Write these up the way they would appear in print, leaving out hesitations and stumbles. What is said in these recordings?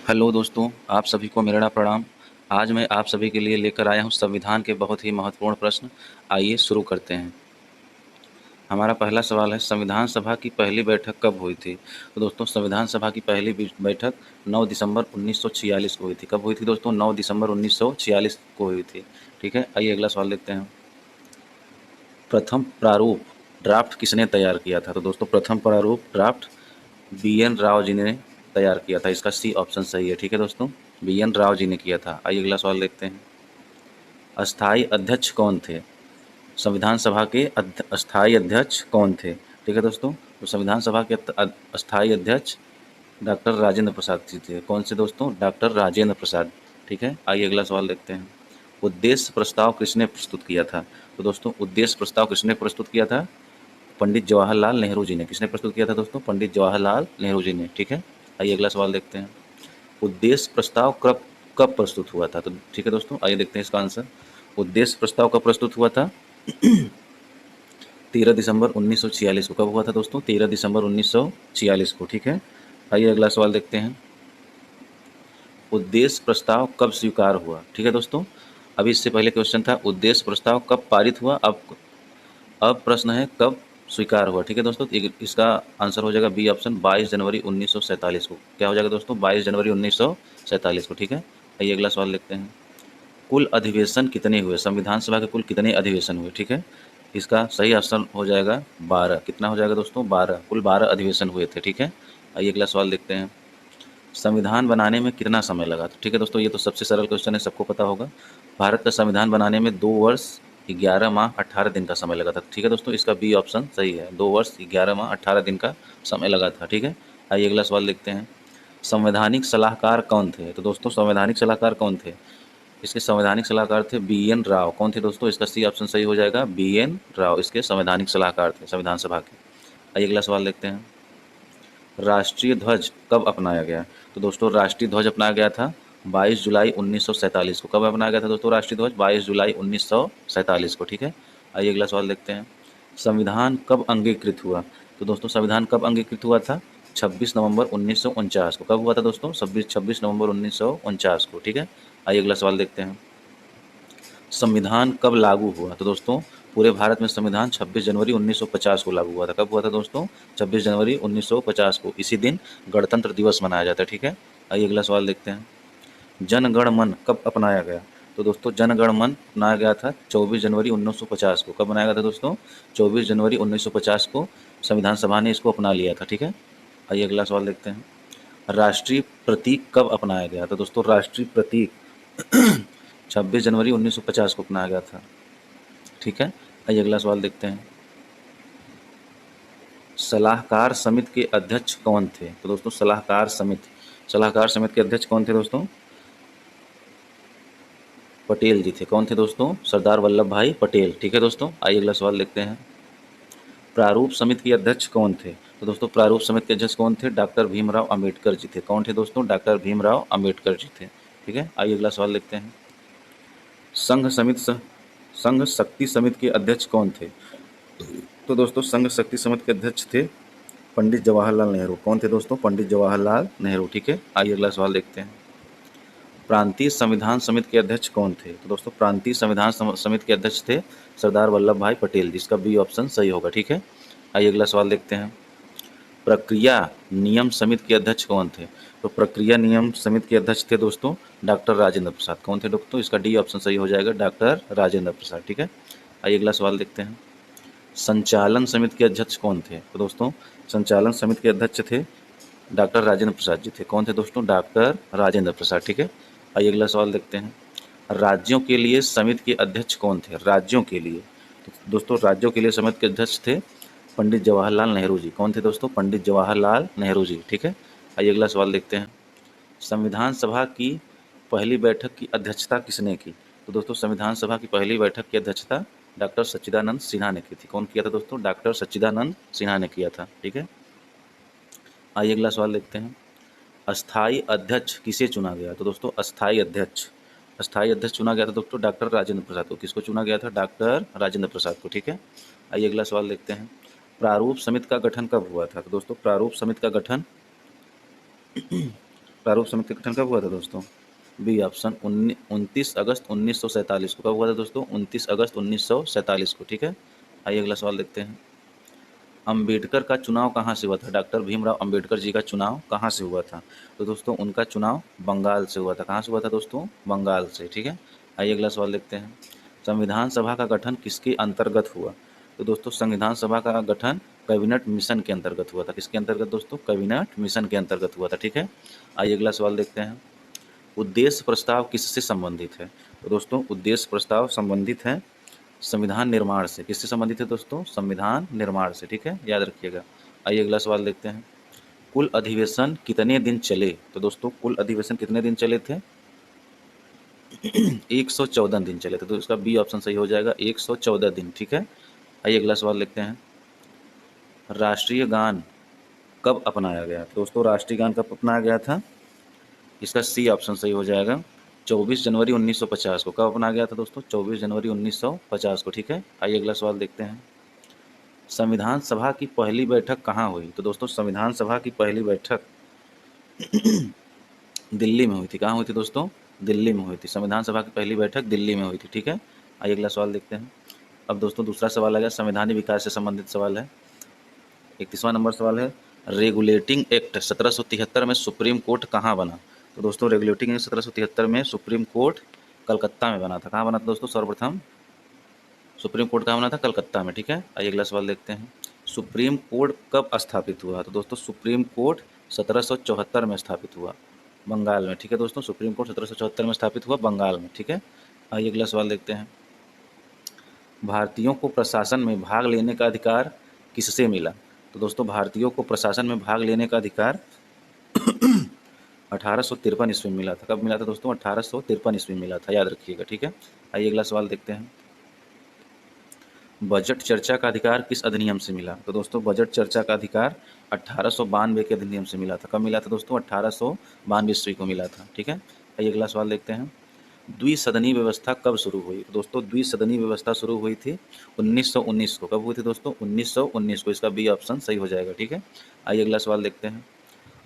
Hello दोस्तों, आप सभी को मेरा प्रणाम। आज मैं आप सभी के लिए लेकर आया हूँ संविधान के बहुत ही महत्वपूर्ण प्रश्न। आइए शुरू करते हैं। हमारा पहला सवाल है, संविधान सभा की पहली बैठक कब हुई थी? तो दोस्तों, संविधान सभा की पहली बैठक 9 दिसंबर 1946 को हुई थी। कब हुई थी दोस्तों? 9 दिसंबर 1946 को हुई थी। ठीक है, आइए अगला सवाल देखते हैं। प्रथम प्रारूप ड्राफ्ट किसने तैयार किया था? तो दोस्तों, प्रथम प्रारूप ड्राफ्ट बी.एन. राव जी ने तैयार किया था। इसका सी ऑप्शन सही है। ठीक है दोस्तों, बी.एन. राव जी ने किया था। आइए अगला सवाल देखते हैं। अस्थाई अध्यक्ष कौन थे? संविधान सभा के अस्थाई अध्यक्ष कौन थे? ठीक है दोस्तों, तो संविधान सभा के अस्थाई अध्यक्ष डॉक्टर राजेंद्र प्रसाद जी थे। कौन से दोस्तों? डॉक्टर राजेंद्र प्रसाद। ठीक है, आइए अगला सवाल देखते हैं। उद्देश्य प्रस्ताव किसने प्रस्तुत किया था? तो दोस्तों, उद्देश्य प्रस्ताव किसने प्रस्तुत किया था? पंडित जवाहरलाल नेहरू जी ने। किसने प्रस्तुत किया था दोस्तों? पंडित जवाहरलाल नेहरू जी ने। ठीक है, आइए अगला सवाल देखते हैं। उद्देश्य प्रस्ताव कब कब प्रस्तुत हुआ था? तो ठीक है दोस्तों, आइए देखते हैं इसका आंसर। उद्देश्य प्रस्ताव कब प्रस्तुत हुआ था? 13 दिसंबर 1946 को। कब हुआ था दोस्तों? 13 दिसंबर 1946 को। ठीक है, आइए अगला सवाल देखते हैं। उद्देश्य प्रस्ताव कब स्वीकार हुआ? ठीक है दोस्तों, अभी इससे पहले क्वेश्चन था उद्देश्य प्रस्ताव कब पारित हुआ। अब प्रश्न है कब स्वीकार हुआ। ठीक है दोस्तों, तो इसका आंसर हो जाएगा बी ऑप्शन, 22 जनवरी 1947 को। क्या हो जाएगा दोस्तों? 22 जनवरी 1947 को। ठीक है, आइए अगला सवाल देखते हैं। कुल अधिवेशन कितने हुए? संविधान सभा के कुल कितने अधिवेशन हुए? ठीक है, इसका सही ऑप्शन हो जाएगा 12। कितना हो जाएगा दोस्तों? 12। कुल 12 अधिवेशन हुए थे। ठीक है, आइए अगला सवाल देखते हैं। संविधान बनाने में कितना समय लगा? तो ठीक है दोस्तों, ये तो सबसे सरल क्वेश्चन है, सबको पता होगा। भारत का संविधान बनाने में 2 वर्ष 11 माह 18 दिन का समय लगा था। ठीक है दोस्तों, इसका बी ऑप्शन सही है। 2 वर्ष 11 माह 18 दिन का समय लगा था। ठीक है, आइए अगला सवाल देखते हैं। संवैधानिक सलाहकार कौन थे? तो दोस्तों, संवैधानिक सलाहकार कौन थे? इसके संवैधानिक सलाहकार थे बी.एन. राव। कौन थे दोस्तों? इसका सी ऑप्शन सही हो जाएगा, बी.एन. राव इसके संवैधानिक सलाहकार थे संविधान सभा के। आइए अगला सवाल देखते हैं। राष्ट्रीय ध्वज कब अपनाया गया? तो दोस्तों, राष्ट्रीय ध्वज अपनाया गया था 22 जुलाई 1947 को। कब अपनाया गया था दोस्तों राष्ट्रीय ध्वज? 22 जुलाई 1947 को। ठीक है, आइए अगला सवाल देखते हैं। संविधान कब अंगीकृत हुआ? तो दोस्तों, संविधान कब अंगीकृत हुआ था? 26 नवंबर 1949 को। कब हुआ था दोस्तों? 26 नवंबर 1949 को। ठीक है, आइए अगला सवाल देखते हैं। संविधान कब लागू हुआ? तो दोस्तों, पूरे भारत में संविधान 26 जनवरी 1950 को लागू हुआ था। कब हुआ था दोस्तों? 26 जनवरी 1950 को। इसी दिन गणतंत्र दिवस मनाया जाता है। ठीक है, आइए अगला सवाल देखते हैं। जनगण मन कब अपनाया गया? तो दोस्तों, जनगण मन अपनाया गया था 24 जनवरी 1950 को। कब बनाया गया था दोस्तों? 24 जनवरी 1950 को संविधान सभा ने इसको अपना लिया था। ठीक है, आइए अगला सवाल देखते हैं। राष्ट्रीय प्रतीक कब अपनाया गया? तो दोस्तों, राष्ट्रीय प्रतीक 26 जनवरी 1950 को अपनाया गया था। ठीक है, आइए अगला सवाल देखते हैं। सलाहकार समिति के अध्यक्ष कौन थे? तो दोस्तों, सलाहकार समिति के अध्यक्ष कौन थे दोस्तों? पटेल जी थे। कौन थे दोस्तों? सरदार वल्लभ भाई पटेल। ठीक है दोस्तों, आइए अगला सवाल देखते हैं। प्रारूप समिति के अध्यक्ष कौन थे? तो दोस्तों, प्रारूप समिति के अध्यक्ष कौन थे? डॉक्टर भीमराव अंबेडकर जी थे। कौन थे दोस्तों? डॉक्टर भीमराव अंबेडकर जी थे। ठीक है, आइए अगला सवाल देखते हैं। संघ शक्ति समिति के अध्यक्ष कौन थे? तो दोस्तों, संघ शक्ति समिति के अध्यक्ष थे पंडित जवाहरलाल नेहरू। कौन थे दोस्तों? पंडित जवाहरलाल नेहरू। ठीक है, आइए अगला सवाल देखते हैं। प्रांतीय संविधान समिति के अध्यक्ष कौन थे? तो दोस्तों, प्रांतीय संविधान समिति के अध्यक्ष थे सरदार वल्लभ भाई पटेल, जिसका बी ऑप्शन सही होगा। ठीक है, आइए अगला सवाल देखते हैं। प्रक्रिया नियम समिति के अध्यक्ष कौन थे? तो प्रक्रिया नियम समिति के अध्यक्ष थे दोस्तों डॉक्टर राजेंद्र प्रसाद। कौन थे दोस्तों? इसका डी ऑप्शन सही हो जाएगा, डॉक्टर राजेंद्र प्रसाद। ठीक है, आइए अगला सवाल देखते हैं। संचालन समिति के अध्यक्ष कौन थे? तो दोस्तों, संचालन समिति के अध्यक्ष थे डॉक्टर राजेंद्र प्रसाद जी थे। कौन थे दोस्तों? डॉक्टर राजेंद्र प्रसाद। ठीक है, आइए अगला सवाल देखते हैं। राज्यों के लिए समिति के अध्यक्ष कौन थे? राज्यों के लिए, तो दोस्तों, राज्यों के लिए समिति के अध्यक्ष थे पंडित जवाहरलाल नेहरू जी। कौन थे दोस्तों? पंडित जवाहरलाल नेहरू जी। ठीक है, आइए अगला सवाल देखते हैं। संविधान सभा की पहली बैठक की अध्यक्षता किसने की? तो दोस्तों, संविधान सभा की पहली बैठक की अध्यक्षता डॉक्टर सच्चिदानंद सिन्हा ने की थी। कौन किया था दोस्तों? डॉक्टर सच्चिदानंद सिन्हा ने किया था। ठीक है, आइए अगला सवाल देखते हैं। अस्थाई अध्यक्ष किसे चुना गया? तो दोस्तों, अस्थाई अध्यक्ष चुना गया था दोस्तों डॉक्टर राजेंद्र प्रसाद को। किसको चुना गया था? डॉक्टर राजेंद्र प्रसाद को। ठीक है, आइए अगला सवाल देखते हैं। प्रारूप समिति का गठन कब हुआ था? तो दोस्तों, प्रारूप समिति का गठन प्रारूप समिति का गठन कब हुआ था दोस्तों? बी ऑप्शन 29 अगस्त 1947 को। कब हुआ था दोस्तों? 29 अगस्त 1947 को। ठीक है, आइए अगला सवाल देखते हैं। अंबेडकर का चुनाव कहाँ से हुआ था? डॉक्टर भीमराव अंबेडकर जी का चुनाव कहाँ से हुआ था? तो दोस्तों उनका चुनाव बंगाल से हुआ था। कहाँ से हुआ था दोस्तों? बंगाल से। ठीक है, आइए अगला सवाल देखते हैं। संविधान सभा का गठन किसके अंतर्गत हुआ? तो दोस्तों संविधान सभा का गठन कैबिनेट मिशन के अंतर्गत हुआ था। किसके अंतर्गत दोस्तों? कैबिनेट मिशन के अंतर्गत हुआ था। ठीक है, आइए अगला सवाल देखते हैं। उद्देश्य प्रस्ताव किससे संबंधित है? तो दोस्तों उद्देश्य प्रस्ताव संबंधित है संविधान निर्माण से। किससे संबंधित है दोस्तों? संविधान निर्माण से। ठीक है, याद रखिएगा। आइए अगला सवाल देखते हैं। कुल अधिवेशन कितने दिन चले? तो दोस्तों कुल अधिवेशन कितने दिन चले थे? 114 दिन चले थे। तो इसका बी ऑप्शन सही हो जाएगा, 114 दिन। ठीक है, आइए अगला सवाल देखते हैं। राष्ट्रीय गान कब अपनाया गया? तो दोस्तों राष्ट्रीय गान कब अपनाया गया था? इसका सी ऑप्शन सही हो जाएगा, 24 जनवरी 1950 को। कब अपनाया गया था दोस्तों? 24 जनवरी 1950 को। ठीक है, आइए अगला सवाल देखते हैं। संविधान सभा की पहली बैठक कहाँ हुई? तो दोस्तों संविधान सभा की पहली बैठक दिल्ली में हुई थी। कहाँ हुई थी दोस्तों? दिल्ली में हुई थी। संविधान सभा की पहली बैठक दिल्ली में हुई थी। ठीक है, आइए अगला सवाल देखते हैं। अब दोस्तों दूसरा सवाल आ गया, संवैधानिक विकास से संबंधित सवाल है। 31वां नंबर सवाल है, रेगुलेटिंग एक्ट 1773 में सुप्रीम कोर्ट कहाँ बना? तो दोस्तों रेगुलेटिंग एक्ट 1773 में सुप्रीम कोर्ट कलकत्ता में बना था। कहाँ बना था दोस्तों? सर्वप्रथम सुप्रीम कोर्ट कहाँ बना था? कलकत्ता में। ठीक है, आइए अगला सवाल देखते हैं। सुप्रीम कोर्ट कब स्थापित हुआ? तो दोस्तों सुप्रीम कोर्ट 1774 में स्थापित हुआ, बंगाल में। ठीक है दोस्तों, सुप्रीम कोर्ट 1774 में स्थापित हुआ, बंगाल में। ठीक है, आइए अगला सवाल देखते हैं। भारतीयों को प्रशासन में भाग लेने का अधिकार किससे मिला? तो दोस्तों भारतीयों को प्रशासन में भाग लेने का अधिकार 1853 ईस्वी में मिला था। कब मिला था दोस्तों? 1853 ईस्वी में मिला था, याद रखिएगा। ठीक है, आइए अगला सवाल देखते हैं। बजट चर्चा का अधिकार किस अधिनियम से मिला? तो दोस्तों बजट चर्चा का अधिकार 1892 के अधिनियम से मिला था। कब मिला था दोस्तों? 1892 ईस्वी को मिला था। ठीक है, आइए अगला सवाल देखते हैं। द्विसदनीय व्यवस्था कब शुरू हुई? तो दोस्तों द्विसदनीय व्यवस्था शुरू हुई थी 1919 को। कब हुई थी दोस्तों? 1919 को। इसका बी ऑप्शन सही हो जाएगा। ठीक है, आइए अगला सवाल देखते हैं।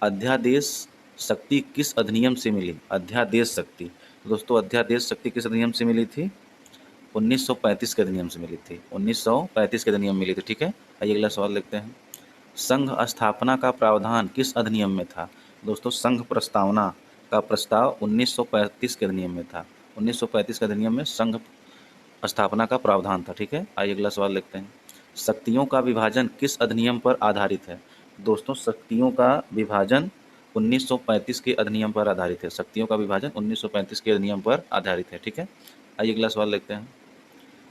अध्यादेश शक्ति किस अधिनियम से मिली? अध्यादेश शक्ति, तो दोस्तों अध्यादेश शक्ति किस अधिनियम से मिली थी? 1935 के अधिनियम से मिली थी। 1935 के अधिनियम मिली थी। ठीक है, आइए अगला सवाल देखते हैं। संघ स्थापना का प्रावधान किस अधिनियम में था? दोस्तों संघ प्रस्तावना का प्रस्ताव 1935 के अधिनियम में था। 1935 के अधिनियम में संघ स्थापना का प्रावधान था। ठीक है, आइए अगला सवाल देखते हैं। शक्तियों का विभाजन किस अधिनियम पर आधारित है? दोस्तों शक्तियों का विभाजन 1935 के अधिनियम पर आधारित है। शक्तियों का विभाजन 1935 के अधिनियम पर आधारित है। ठीक है, आइए अगला सवाल देखते हैं।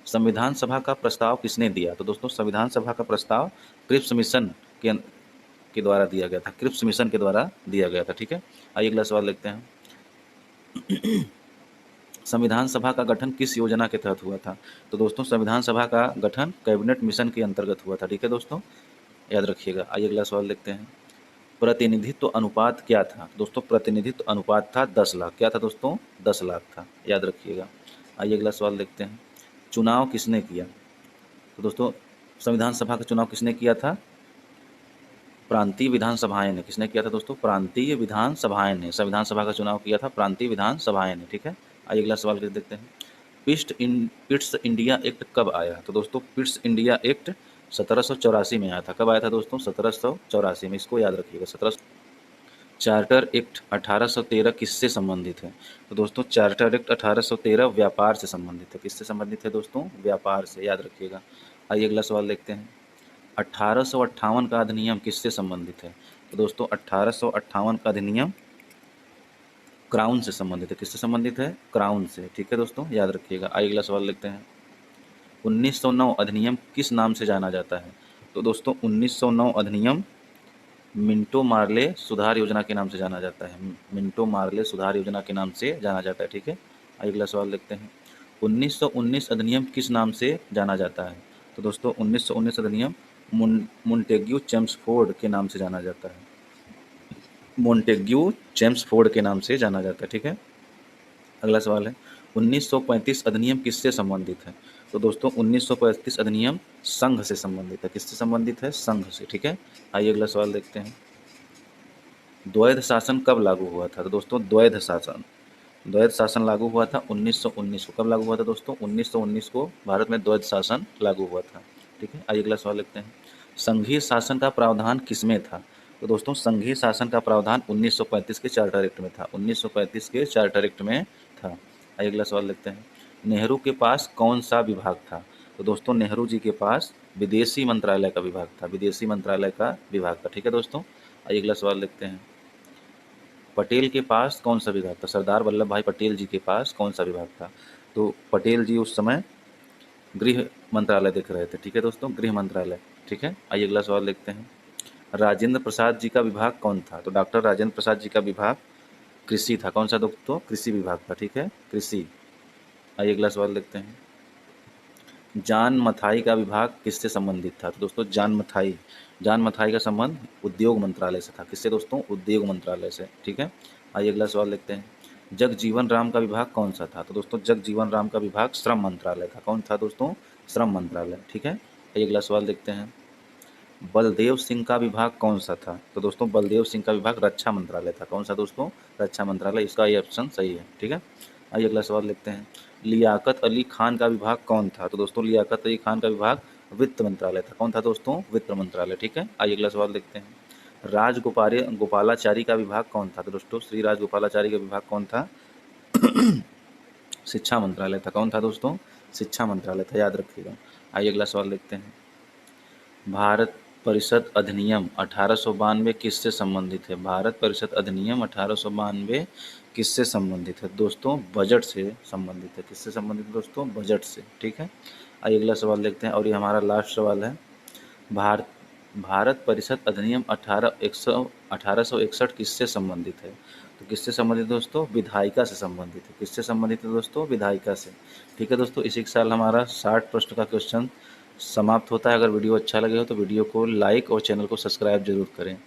संविधान सभा का प्रस्ताव किसने दिया? तो दोस्तों संविधान सभा का प्रस्ताव क्रिप्स मिशन के द्वारा दिया गया था। क्रिप्स मिशन के द्वारा दिया गया था। ठीक है, आइए अगला सवाल देखते हैं। संविधान सभा का गठन किस योजना के तहत हुआ था? तो दोस्तों संविधान सभा का गठन कैबिनेट मिशन के अंतर्गत हुआ था। ठीक है दोस्तों, याद रखिएगा। आइए अगला सवाल देखते हैं। प्रतिनिधित्व अनुपात क्या था? दोस्तों प्रतिनिधित्व अनुपात था 10 लाख। क्या था दोस्तों? 10 लाख था, याद रखिएगा। आइए अगला सवाल देखते हैं। चुनाव किसने किया? तो दोस्तों संविधान सभा का चुनाव किसने किया था? प्रांतीय विधानसभाएं ने। किसने किया था दोस्तों? प्रांतीय विधानसभाएं ने। संविधान सभा का चुनाव किया था प्रांतीय विधानसभाएं ने। ठीक है, आइए अगला सवाल देखते हैं। पिट्स इंडिया एक्ट कब आया? तो दोस्तों पिट्स इंडिया एक्ट 1784 में आया था। कब आया था दोस्तों? 1784 में। इसको याद रखिएगा। 17। चार्टर एक्ट 1813 किससे संबंधित है? तो दोस्तों चार्टर एक्ट 1813 व्यापार से संबंधित है। किससे संबंधित है दोस्तों? व्यापार से, याद रखिएगा। आइए अगला सवाल देखते हैं। 1858 का अधिनियम किससे संबंधित है? तो दोस्तों 1858 का अधिनियम क्राउन से संबंधित है। किससे संबंधित है? क्राउन से। ठीक है दोस्तों, याद रखिएगा। आइए अगला सवाल देखते हैं। 1909 अधिनियम किस नाम से जाना जाता है? तो दोस्तों 1909 अधिनियम मिंटो मार्ले सुधार योजना के नाम से जाना जाता है। मिंटो मार्ले सुधार योजना के नाम से जाना जाता है। ठीक है, आइए अगला सवाल देखते हैं। 1919 अधिनियम किस नाम से जाना जाता है? तो दोस्तों 1919 अधिनियम मोंटेग्यू चेम्सफोर्ड के नाम से जाना जाता है। मोंटेग्यू चेम्सफोर्ड के नाम से जाना जाता है। ठीक है, अगला सवाल है 1935 अधिनियम किससे संबंधित है? तो दोस्तों 1935 अधिनियम संघ से संबंधित है। किससे संबंधित है? संघ से। ठीक है, आइए अगला सवाल देखते हैं। द्वैध शासन कब लागू हुआ था? तो दोस्तों द्वैध शासन लागू हुआ था 1919 को। कब लागू हुआ था दोस्तों? 1919 को भारत में द्वैध शासन लागू हुआ था। ठीक है, आइए अगला सवाल लिखते हैं। संघीय शासन का प्रावधान किसमें था? तो दोस्तों संघीय शासन का प्रावधान 1935 के चार्टर एक्ट में था। 1935 के चार्टर एक्ट में था। आइए अगला सवाल लिखते हैं। नेहरू के पास कौन सा विभाग था? तो दोस्तों नेहरू जी के पास विदेशी मंत्रालय का विभाग था। विदेशी मंत्रालय का विभाग था। ठीक है दोस्तों, आइए अगला सवाल लिखते हैं। पटेल के पास कौन सा विभाग था? सरदार वल्लभ भाई पटेल जी के पास कौन सा विभाग था? तो पटेल जी उस समय गृह मंत्रालय देख रहे थे। ठीक है दोस्तों, गृह मंत्रालय। ठीक है, आइए अगला सवाल देखते हैं। राजेंद्र प्रसाद जी का विभाग कौन था? तो डॉक्टर राजेंद्र प्रसाद जी का विभाग कृषि था। कौन सा दोस्तों? कृषि विभाग था। ठीक है, कृषि। आइए अगला सवाल देखते हैं। जान मथाई का विभाग किससे संबंधित था? तो दोस्तों जान मथाई का संबंध उद्योग मंत्रालय से था। किससे दोस्तों? उद्योग मंत्रालय से। ठीक है, आइए अगला सवाल देखते हैं। जगजीवन राम का विभाग कौन सा था? तो दोस्तों जगजीवन राम का विभाग श्रम मंत्रालय था। कौन था दोस्तों? श्रम मंत्रालय। ठीक है, आइए अगला सवाल देखते हैं। बलदेव सिंह का विभाग कौन सा था? तो दोस्तों बलदेव सिंह का विभाग रक्षा मंत्रालय था। कौन सा दोस्तों? रक्षा मंत्रालय। इसका ये ऑप्शन सही है। ठीक है, आइए अगला सवाल लिखते हैं। लियाकत अली खान का विभाग कौन था? तो दोस्तों लियाकत अली खान का विभाग वित्त मंत्रालय था। कौन था दोस्तों? वित्त मंत्रालय। ठीक है, आइए अगला सवाल देखते हैं। गोपालाचारी का विभाग कौन था? तो दोस्तों श्री राजगोपालाचारी का विभाग कौन था? शिक्षा मंत्रालय था। कौन था दोस्तों? शिक्षा मंत्रालय था, याद रखिएगा। आइए अगला सवाल देखते हैं। भारत परिषद अधिनियम 1892 किससे संबंधित है? भारत परिषद अधिनियम 1892 किससे संबंधित है? दोस्तों बजट से संबंधित है। किससे संबंधित है दोस्तों? बजट से। ठीक है, आइए अगला सवाल देखते हैं और ये हमारा लास्ट सवाल है। भारत भारत परिषद अधिनियम 1861 किससे संबंधित है? तो किससे संबंधित है दोस्तों? विधायिका से संबंधित है। किससे संबंधित है दोस्तों? विधायिका से। ठीक है दोस्तों, इसी के साथ हमारा 60 प्रश्न का क्वेश्चन समाप्त होता है। अगर वीडियो अच्छा लगे हो तो वीडियो को लाइक और चैनल को सब्सक्राइब जरूर करें।